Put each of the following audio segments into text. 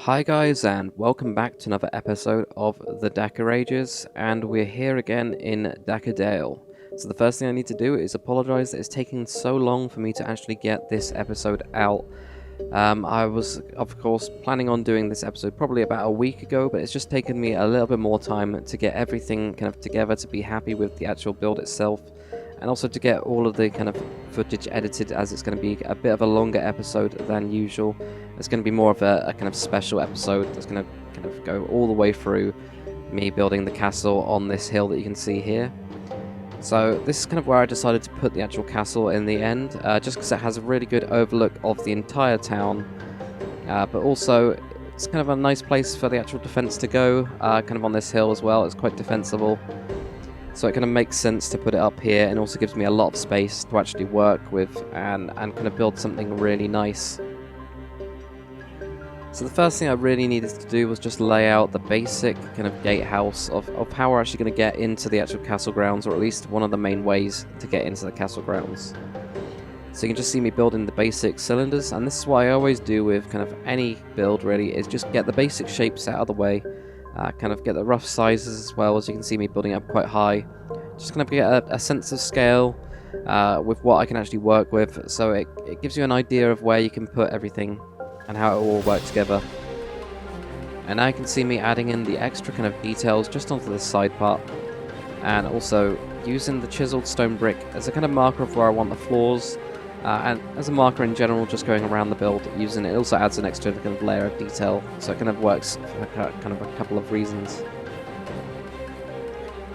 Hi guys, and welcome back to another episode of the Dakr Ages, and we're here again in Dakr. So the first thing I need to do is apologize that it's taking so long for me to actually get this episode out. I was, of course, planning on doing this episode probably about a week ago, but it's just taken me a little bit more time to get everything kind of together to be happy with the actual build itself, and also to get all of the kind of footage edited, as it's going to be a bit of a longer episode than usual. It's going to be more of a kind of special episode that's going to kind of go all the way through me building the castle on this hill that you can see here. So this is kind of where I decided to put the actual castle in the end, just because it has a really good overlook of the entire town, but also it's kind of a nice place for the actual defense to go, kind of on this hill as well. It's quite defensible. So it kind of makes sense to put it up here, and also gives me a lot of space to actually work with and kind of build something really nice. So the first thing I really needed to do was just lay out the basic kind of gatehouse of how we're actually going to get into the actual castle grounds, or at least one of the main ways to get into the castle grounds. So you can just see me building the basic cylinders, and this is what I always do with kind of any build really, is just get the basic shapes out of the way. Kind of get the rough sizes as well. As you can see me building up quite high, just kind of get a sense of scale with what I can actually work with, so it gives you an idea of where you can put everything and how it will all work together. And now you can see me adding in the extra kind of details just onto this side part, and also using the chiseled stone brick as a kind of marker of where I want the floors, and as a marker in general, just going around the build using it. It also adds an extra kind of layer of detail, so it kind of works for kind of a couple of reasons.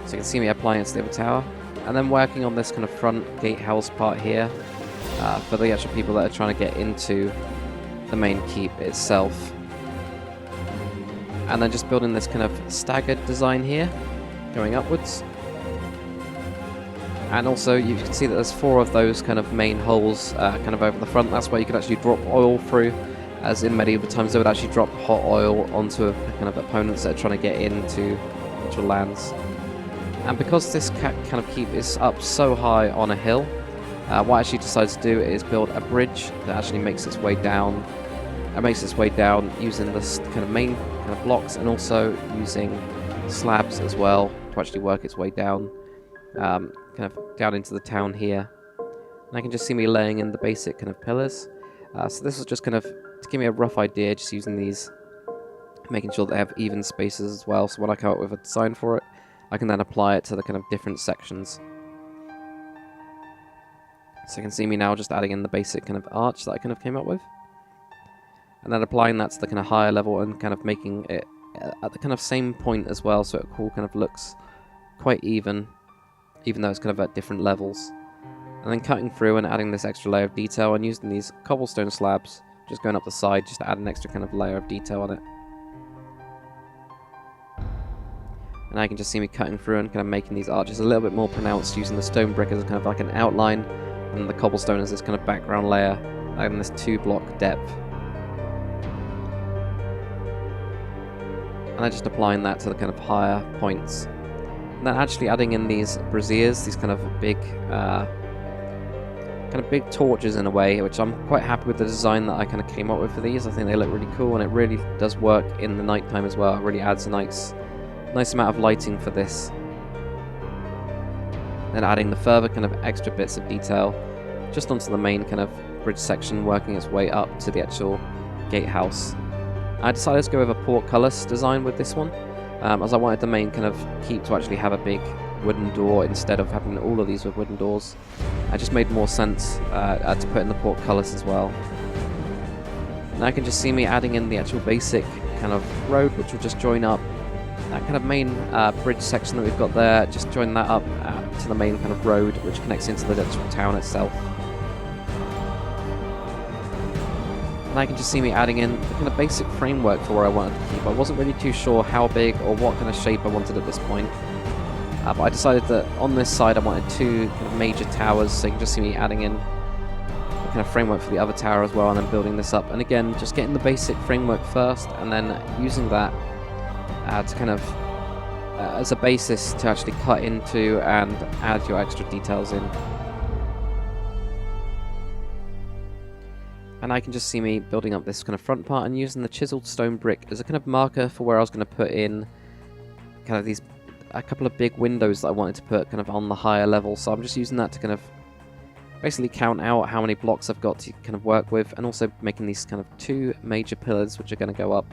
So you can see me applying it to the other tower, and then working on this kind of front gatehouse part here for the actual people that are trying to get into the main keep itself. And then just building this kind of staggered design here, going upwards. And also you can see that there's 4 of those kind of main holes kind of over the front. That's where you can actually drop oil through, as in medieval times they would actually drop hot oil onto kind of opponents that are trying to get into actual lands. And because this kind of keep is up so high on a hill, what I actually decided to do is build a bridge that actually makes its way down. Using this kind of main kind of blocks, and also using slabs as well to actually work its way down, kind of down into the town here. And I can just see me laying in the basic kind of pillars. So this was just kind of to give me a rough idea, just using these, making sure they have even spaces as well. So when I come up with a design for it, I can then apply it to the kind of different sections. So you can see me now just adding in the basic kind of arch that I kind of came up with, and then applying that to the kind of higher level and kind of making it at the kind of same point as well, so it all kind of looks quite even though it's kind of at different levels. And then cutting through and adding this extra layer of detail, and using these cobblestone slabs just going up the side just to add an extra kind of layer of detail on it. And now you can just see me cutting through and kind of making these arches a little bit more pronounced, using the stone brick as kind of like an outline, and the cobblestone as this kind of background layer, adding this 2-block depth. And then just applying that to the kind of higher points. And then actually adding in these braziers, these kind of big torches in a way, which I'm quite happy with the design that I kind of came up with for these. I think they look really cool, and it really does work in the nighttime as well. It really adds a nice amount of lighting for this. Then adding the further kind of extra bits of detail just onto the main kind of bridge section, working its way up to the actual gatehouse. I decided to go with a portcullis design with this one, as I wanted the main kind of keep to actually have a big wooden door instead of having all of these with wooden doors. It just made more sense to put in the portcullis as well. Now I can just see me adding in the actual basic kind of road, which will just join up that kind of main bridge section that we've got there, just join that up to the main kind of road which connects into the actual town itself. And I can just see me adding in the kind of basic framework for where I wanted to keep. I wasn't really too sure how big or what kind of shape I wanted at this point, but I decided that on this side I wanted 2 kind of major towers, so you can just see me adding in the kind of framework for the other tower as well, and then building this up. And again, just getting the basic framework first, and then using that to kind of as a basis to actually cut into and add your extra details in. And I can just see me building up this kind of front part and using the chiseled stone brick as a kind of marker for where I was going to put in kind of these, a couple of big windows that I wanted to put kind of on the higher level. So I'm just using that to kind of basically count out how many blocks I've got to kind of work with, and also making these kind of 2 major pillars which are going to go up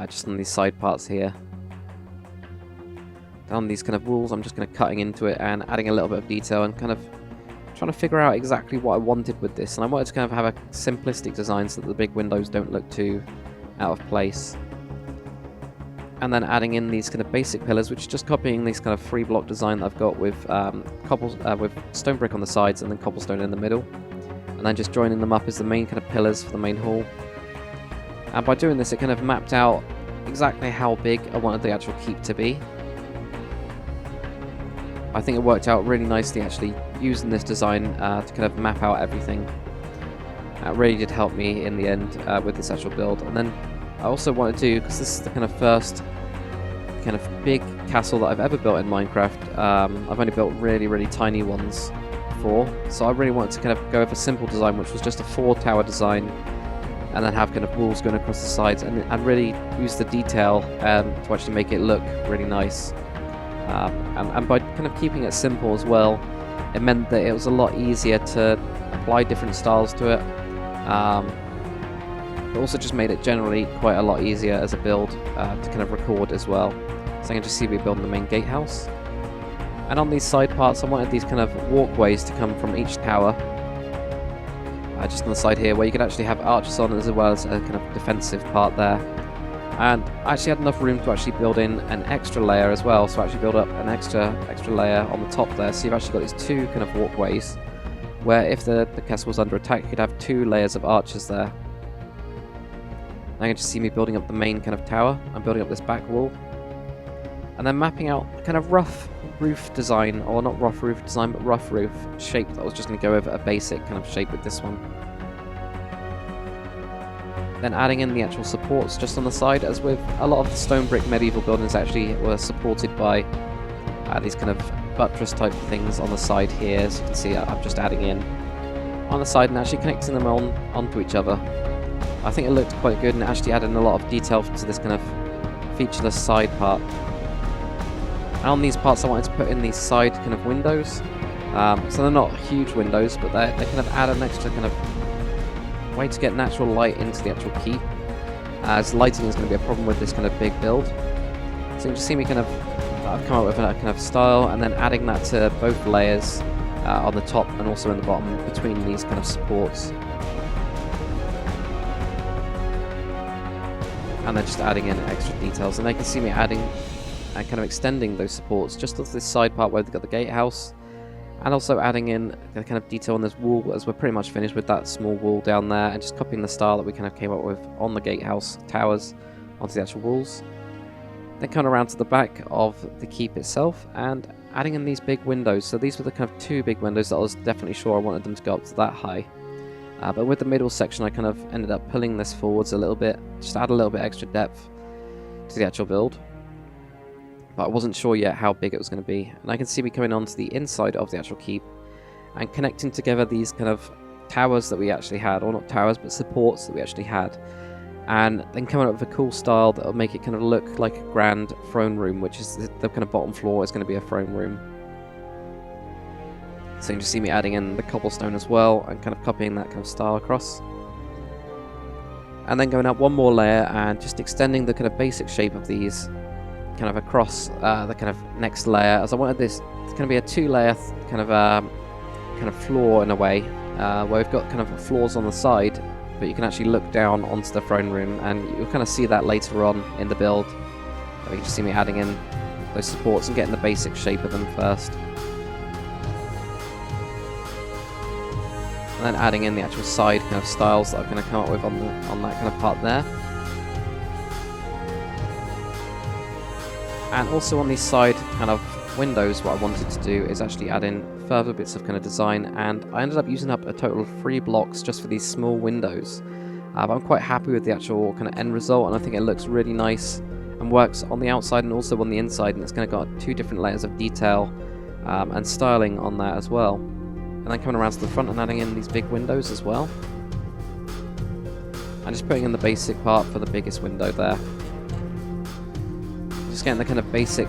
just on these side parts here. Down these kind of walls, I'm just going to cutting into it and adding a little bit of detail and kind of trying to figure out exactly what I wanted with this. And I wanted to kind of have a simplistic design so that the big windows don't look too out of place. And then adding in these kind of basic pillars, which is just copying this kind of 3-block design that I've got with with stone brick on the sides and then cobblestone in the middle. And then just joining them up as the main kind of pillars for the main hall. And by doing this, it kind of mapped out exactly how big I wanted the actual keep to be. I think it worked out really nicely actually using this design to kind of map out everything. It really did help me in the end with this actual build. And then I also wanted to, because this is the kind of first kind of big castle that I've ever built in Minecraft. I've only built really tiny ones before, so I really wanted to kind of go with a simple design, which was just a 4-tower design, and then have kind of walls going across the sides, and really use the detail to actually make it look really nice. And by kind of keeping it simple as well, it meant that it was a lot easier to apply different styles to it. It also just made it generally quite a lot easier as a build to kind of record as well. So I can just see me building the main gatehouse. And on these side parts, I wanted these kind of walkways to come from each tower. Just on the side here, where you could actually have archers on as well as a kind of defensive part there. And I actually had enough room to actually build in an extra layer as well, so I actually build up an extra layer on the top there. So you've actually got these 2 kind of walkways, where if the castle was under attack, you could have 2 layers of archers there. Now you can just see me building up the main kind of tower. I'm building up this back wall. And then mapping out a kind of rough roof design, or not rough roof design, but rough roof shape that I was just going to go over a basic kind of shape with this one. Then adding in the actual supports just on the side, as with a lot of the stone brick medieval buildings actually were supported by these kind of buttress type things on the side here. As you can see, I'm just adding in on the side and actually connecting them onto each other. I think it looked quite good and actually added a lot of detail to this kind of featureless side part. And on these parts I wanted to put in these side kind of windows. So they're not huge windows, but they kind of add an extra kind of way to get natural light into the actual keep, as lighting is going to be a problem with this kind of big build. So you can just see me kind of, I've come up with a kind of style, and then adding that to both layers on the top and also in the bottom between these kind of supports. And then just adding in extra details, and they can see me adding and kind of extending those supports just off this side part where they've got the gatehouse, and also adding in the kind of detail on this wall, as we're pretty much finished with that small wall down there, and just copying the style that we kind of came up with on the gatehouse towers onto the actual walls. Then coming around to the back of the keep itself and adding in these big windows. So these were the kind of 2 big windows that I was definitely sure I wanted them to go up to that high. But with the middle section I kind of ended up pulling this forwards a little bit, just to add a little bit extra depth to the actual build. But I wasn't sure yet how big it was going to be. And I can see me coming onto the inside of the actual keep and connecting together these kind of towers that we actually had, or not towers, but supports that we actually had. And then coming up with a cool style that will make it kind of look like a grand throne room, which is the kind of bottom floor is going to be a throne room. So you can just see me adding in the cobblestone as well and kind of copying that kind of style across. And then going up one more layer and just extending the kind of basic shape of these kind of across the kind of next layer, as I wanted this it's going to be a 2-layer kind of floor in a way, where we've got kind of floors on the side, but you can actually look down onto the throne room, and you'll kind of see that later on in the build. You can just see me adding in those supports and getting the basic shape of them first, and then adding in the actual side kind of styles that I'm going to come up with on that kind of part there. And also on these side kind of windows, what I wanted to do is actually add in further bits of kind of design, and I ended up using up a total of 3 blocks just for these small windows. But I'm quite happy with the actual kind of end result, and I think it looks really nice and works on the outside and also on the inside, and it's going to got 2 different layers of detail and styling on that as well. And then coming around to the front and adding in these big windows as well. And just putting in the basic part for the biggest window there. Just getting the kind of basic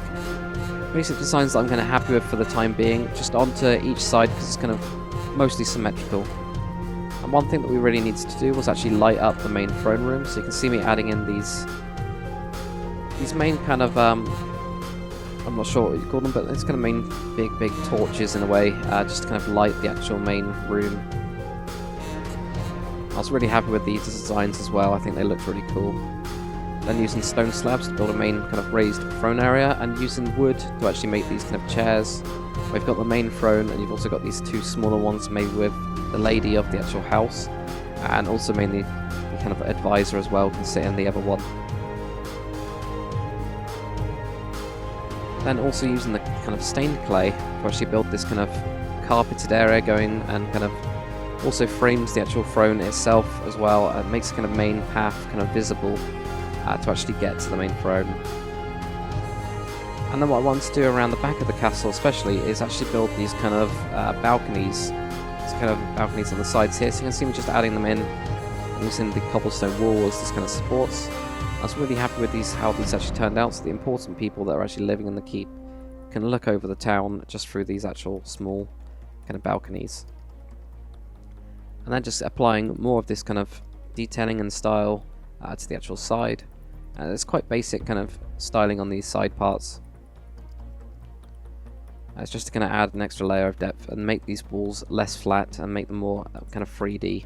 designs that I'm kind of happy with for the time being, just onto each side because it's kind of mostly symmetrical. And one thing that we really needed to do was actually light up the main throne room, so you can see me adding in these main kind of, I'm not sure what you call them, but it's kind of main big torches in a way, just to kind of light the actual main room. I was really happy with these designs as well, I think they looked really cool. Then using stone slabs to build a main kind of raised throne area, and using wood to actually make these kind of chairs. We've got the main throne, and you've also got these two smaller ones made with the lady of the actual house, and also mainly the kind of advisor as well can sit in the other one. Then also using the kind of stained clay to actually build this kind of carpeted area going, and kind of also frames the actual throne itself as well, and makes the kind of main path kind of visible to actually get to the main throne. And then what I want to do around the back of the castle especially is actually build these kind of balconies. These kind of balconies on the sides here, so you can see me just adding them in, using the cobblestone wall as this kind of supports. I was really happy with how these actually turned out, so the important people that are actually living in the keep can look over the town just through these actual small kind of balconies. And then just applying more of this kind of detailing and style to the actual side. It's quite basic kind of styling on these side parts. It's just to kind of add an extra layer of depth and make these walls less flat and make them more kind of 3D.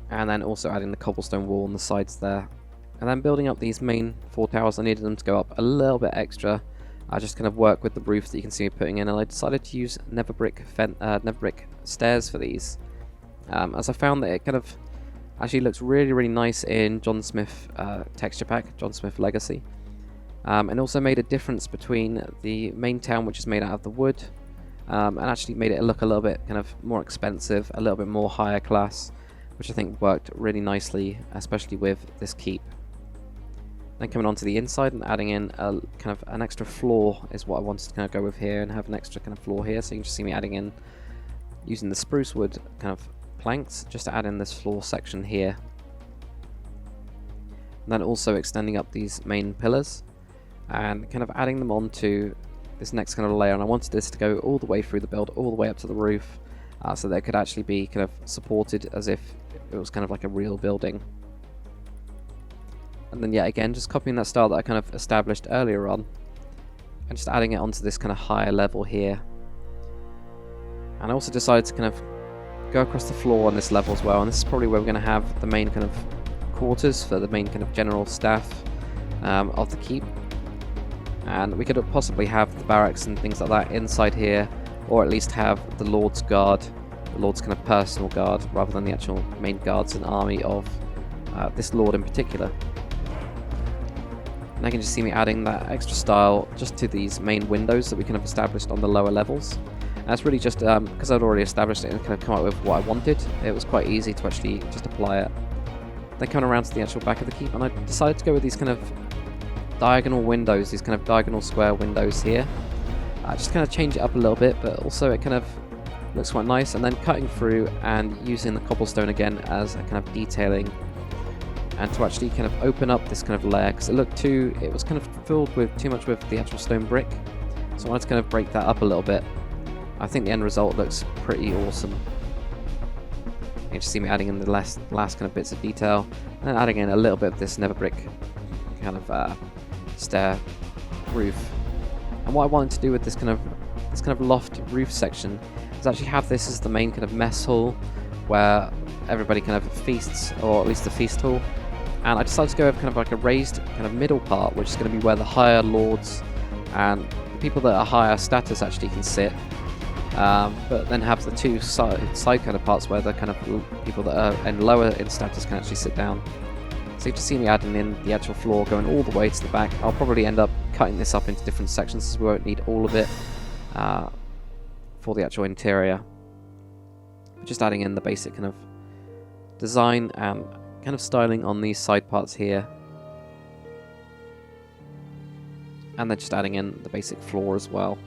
And then also adding the cobblestone wall on the sides there. And then building up these main 4 towers, I needed them to go up a little bit extra. I just kind of work with the roof that you can see me putting in, and I decided to use nether brick stairs for these. As I found that it kind of actually looks really nice in John Smith texture pack, John Smith Legacy. And also made a difference between the main town, which is made out of the wood, and actually made it look a little bit kind of more expensive, a little bit more higher class, which I think worked really nicely, especially with this keep. Then coming on to the inside and adding in a kind of an extra floor is what I wanted to kind of go with here, and have an extra kind of floor here, so you can just see me adding in, using the spruce wood kind of planks just to add in this floor section here. And then also extending up these main pillars and kind of adding them onto this next kind of layer, and I wanted this to go all the way through the build, all the way up to the roof, so that it could actually be kind of supported as if it was kind of like a real building. And then, yeah, again, just copying that style that I kind of established earlier on, and just adding it onto this kind of higher level here. And I also decided to kind of go across the floor on this level as well, and this is probably where we're going to have the main kind of quarters for the main kind of general staff of the keep. And we could possibly have the barracks and things like that inside here, or at least have the Lord's guard, the Lord's kind of personal guard, rather than the actual main guards and army of this Lord in particular. And I can just see me adding that extra style just to these main windows that we kind of established on the lower levels. And that's really just because I'd already established it and kind of come up with what I wanted. It was quite easy to actually just apply it. Then coming around to the actual back of the keep, and I decided to go with these kind of diagonal windows, these kind of diagonal square windows here. Just kind of change it up a little bit, but also it kind of looks quite nice. And then cutting through and using the cobblestone again as a kind of detailing, and to actually kind of open up this kind of layer, because it was kind of filled with too much with the actual stone brick, so I wanted to kind of break that up a little bit. I think the end result looks pretty awesome. You can just see me adding in the last kind of bits of detail, and then adding in a little bit of this nether brick kind of stair roof. And what I wanted to do with this kind of loft roof section is actually have this as the main kind of mess hall where everybody kind of feasts, or at least the feast hall. And I decided to go with kind of like a raised kind of middle part, which is going to be where the higher lords and the people that are higher status actually can sit. But then have the two side kind of parts where the kind of people that are in lower in status can actually sit down. So you can see me adding in the actual floor going all the way to the back. I'll probably end up cutting this up into different sections, so we won't need all of it for the actual interior. But just adding in the basic kind of design and kind of styling on these side parts here, and then just adding in the basic floor as well.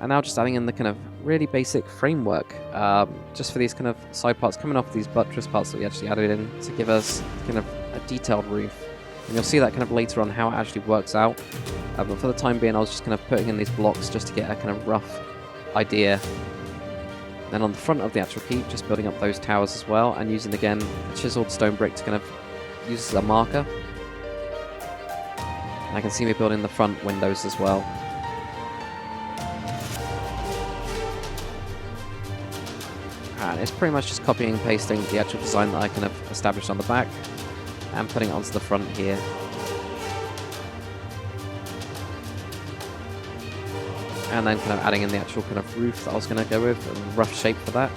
And now just adding in the kind of really basic framework, just for these kind of side parts coming off these buttress parts that we actually added in to give us kind of a detailed roof. And you'll see that kind of later on how it actually works out. But for the time being, I was just kind of putting in these blocks just to get a kind of rough idea. Then on the front of the actual keep, just building up those towers as well, and using again a chiseled stone brick to kind of use as a marker. And I can see me building the front windows as well. And it's pretty much just copying and pasting the actual design that I kind of established on the back and putting it onto the front here. And then kind of adding in the actual kind of roof that I was going to go with, a rough shape for that,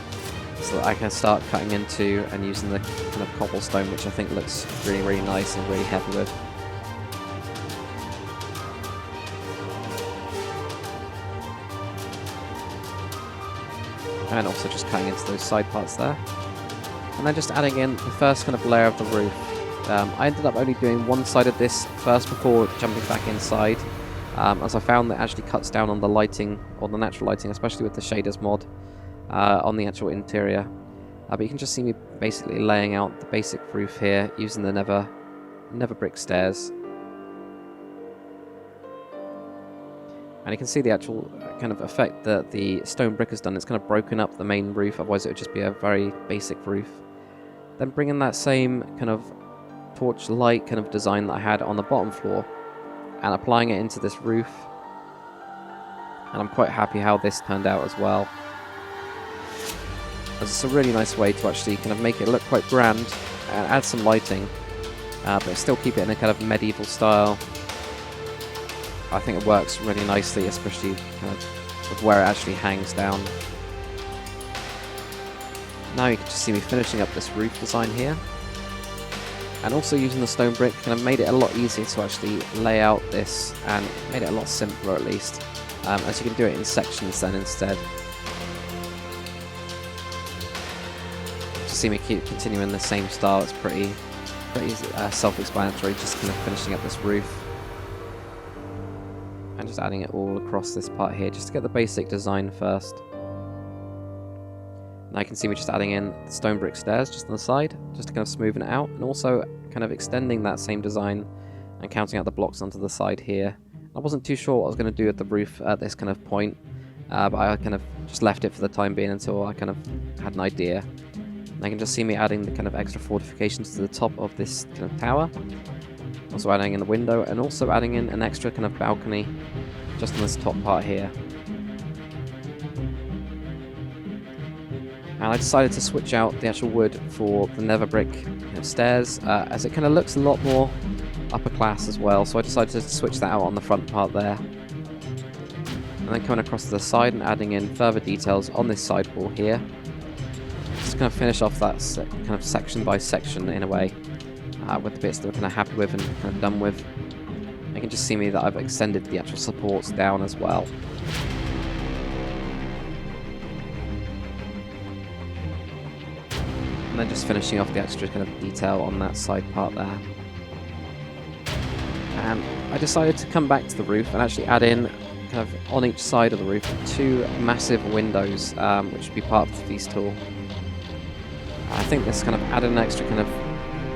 so that I can start cutting into and using the kind of cobblestone, which I think looks really, really nice and really heavy with. And also just cutting into those side parts there. And then just adding in the first kind of layer of the roof. I ended up only doing one side of this first before jumping back inside, as I found that it actually cuts down on the lighting, or the natural lighting, especially with the shaders mod, on the actual interior. But you can just see me basically laying out the basic roof here, using the never brick stairs. And you can see the actual kind of effect that the stone brick has done. It's kind of broken up the main roof, otherwise it would just be a very basic roof. Then bringing that same kind of torch light kind of design that I had on the bottom floor and applying it into this roof. And I'm quite happy how this turned out as well, as it's a really nice way to actually kind of make it look quite grand and add some lighting, but still keep it in a kind of medieval style. I think it works really nicely, especially kind of with where it actually hangs down. Now you can just see me finishing up this roof design here. And also using the stone brick kind of made it a lot easier to actually lay out this, and made it a lot simpler at least, as you can do it in sections then instead. To see me keep continuing the same style, it's pretty self-explanatory, just kind of finishing up this roof. And just adding it all across this part here, just to get the basic design first. Now you can see me just adding in the stone brick stairs just on the side, just to kind of smoothen it out, and also kind of extending that same design and counting out the blocks onto the side here. I wasn't too sure what I was going to do with the roof at this kind of point, but I kind of just left it for the time being until I kind of had an idea. And you can just see me adding the kind of extra fortifications to the top of this kind of tower. Also adding in the window, and also adding in an extra kind of balcony just on this top part here. And I decided to switch out the actual wood for the nether brick stairs, as it kind of looks a lot more upper class as well, so I decided to switch that out on the front part there. And then coming across to the side and adding in further details on this side wall here. Just kind of finish off that kind of section by section in a way, with the bits that we're kind of happy with and kind of done with. You can just see me that I've extended the actual supports down as well. And then just finishing off the extra kind of detail on that side part there. And I decided to come back to the roof and actually add in, kind of on each side of the roof, 2 massive windows, which would be part of the feast tool. I think this kind of added an extra kind of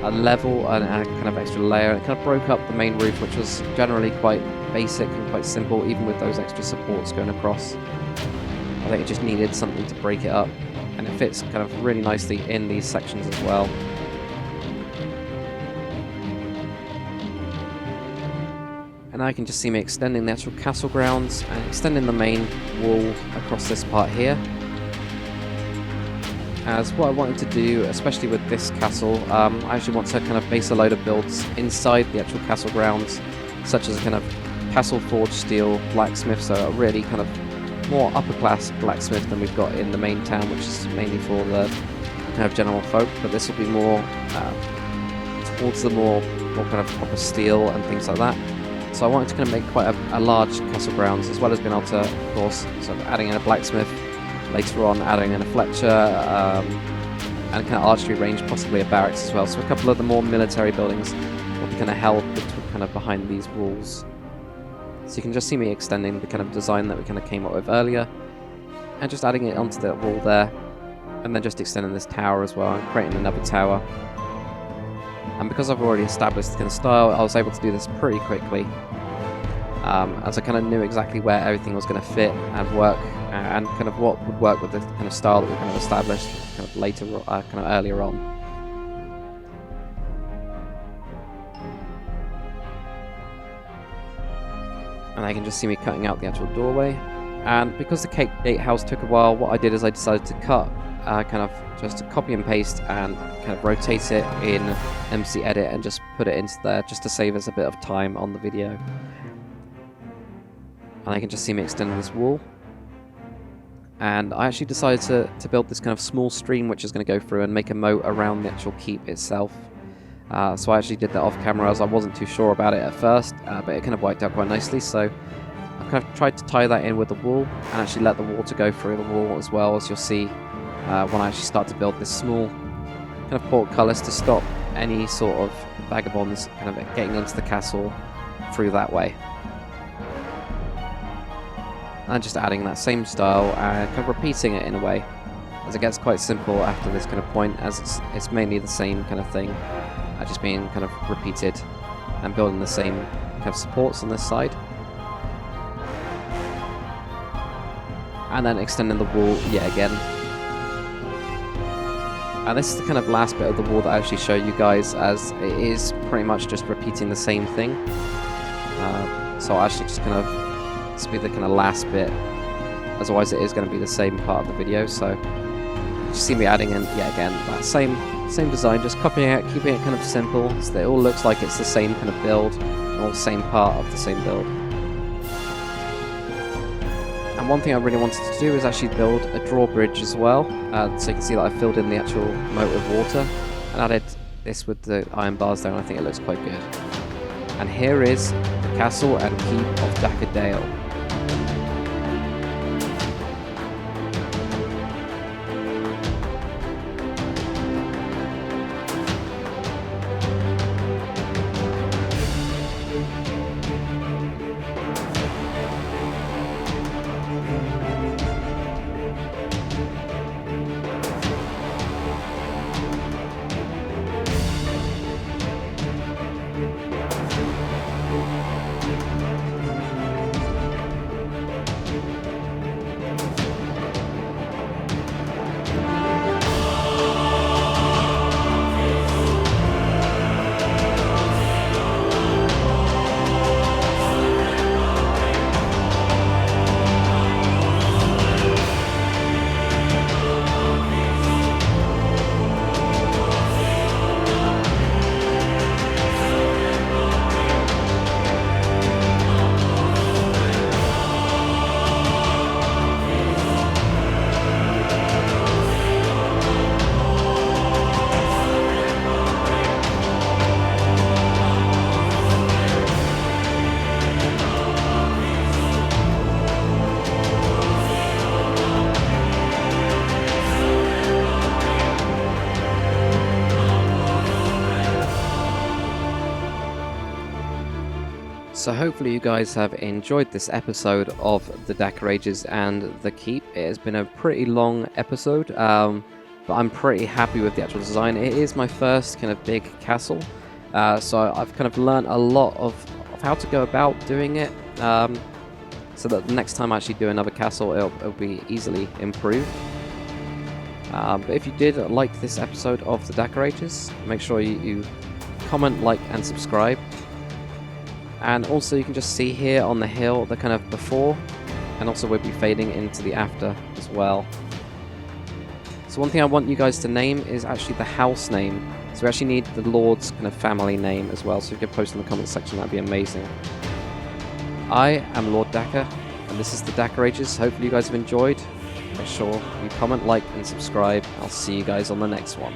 a level and a kind of extra layer. It kind of broke up the main roof, which was generally quite basic and quite simple, even with those extra supports going across. I think it just needed something to break it up, and it fits kind of really nicely in these sections as well. And now you can just see me extending the actual castle grounds and extending the main wall across this part here. As what I wanted to do, especially with this castle, I actually want to kind of base a load of builds inside the actual castle grounds, such as a kind of castle forged steel blacksmith, so a really kind of more upper class blacksmith than we've got in the main town, which is mainly for the kind of general folk, but this will be more towards the more kind of proper steel and things like that. So I wanted to kind of make quite a large castle grounds, as well as being able to, of course, sort of adding in a blacksmith, later on adding in a Fletcher, and kind of archery range, possibly a barracks as well. So a couple of the more military buildings will be kind of held kind of behind these walls. So you can just see me extending the kind of design that we kind of came up with earlier, and just adding it onto the wall there, and then just extending this tower as well, and creating another tower. And because I've already established the kind of style, I was able to do this pretty quickly, as I kind of knew exactly where everything was going to fit and work, and kind of what would work with the kind of style that we kind of established kind of later, kind of earlier on. And I can just see me cutting out the actual doorway. And because the gatehouse took a while, what I did is I decided to cut, kind of just to copy and paste and kind of rotate it in MC Edit and just put it into there just to save us a bit of time on the video. And I can just see me extending this wall. And I actually decided to build this kind of small stream which is going to go through and make a moat around the actual keep itself. So I actually did that off camera, as I wasn't too sure about it at first, but it kind of worked out quite nicely. So I kind of tried to tie that in with the wall and actually let the water go through the wall as well, as you'll see when I actually start to build this small kind of portcullis to stop any sort of vagabonds kind of getting into the castle through that way. And just adding that same style and kind of repeating it in a way, as it gets quite simple after this kind of point, as it's mainly the same kind of thing, just being kind of repeated and building the same kind of supports on this side. And then extending the wall yet again. And this is the kind of last bit of the wall that I actually show you guys, as it is pretty much just repeating the same thing. So I'll actually just kind of, this will be the kind of last bit, otherwise it is going to be the same part of the video. So you see me adding in yet again that same design, just copying it, keeping it kind of simple so that it all looks like it's the same kind of build, all the same part of the same build. And one thing I really wanted to do is actually build a drawbridge as well, so you can see that I filled in the actual moat with water and added this with the iron bars there, and I think it looks quite good. And here is the castle and keep of Dakr Dale. So hopefully you guys have enjoyed this episode of the Dakr Ages and the Keep. It has been a pretty long episode, but I'm pretty happy with the actual design. It is my first kind of big castle, so I've kind of learned a lot of how to go about doing it, so that the next time I actually do another castle, it'll be easily improved. But if you did like this episode of the Dakr Ages, make sure you comment, like, and subscribe. And also you can just see here on the hill the kind of before, and also we'll be fading into the after as well. So one thing I want you guys to name is actually the house name. So we actually need the Lord's kind of family name as well, so if you could post in the comment section, that'd be amazing. I am Lord Dakr, and this is the Dakr Ages. Hopefully you guys have enjoyed. Make sure you comment, like, and subscribe. I'll see you guys on the next one.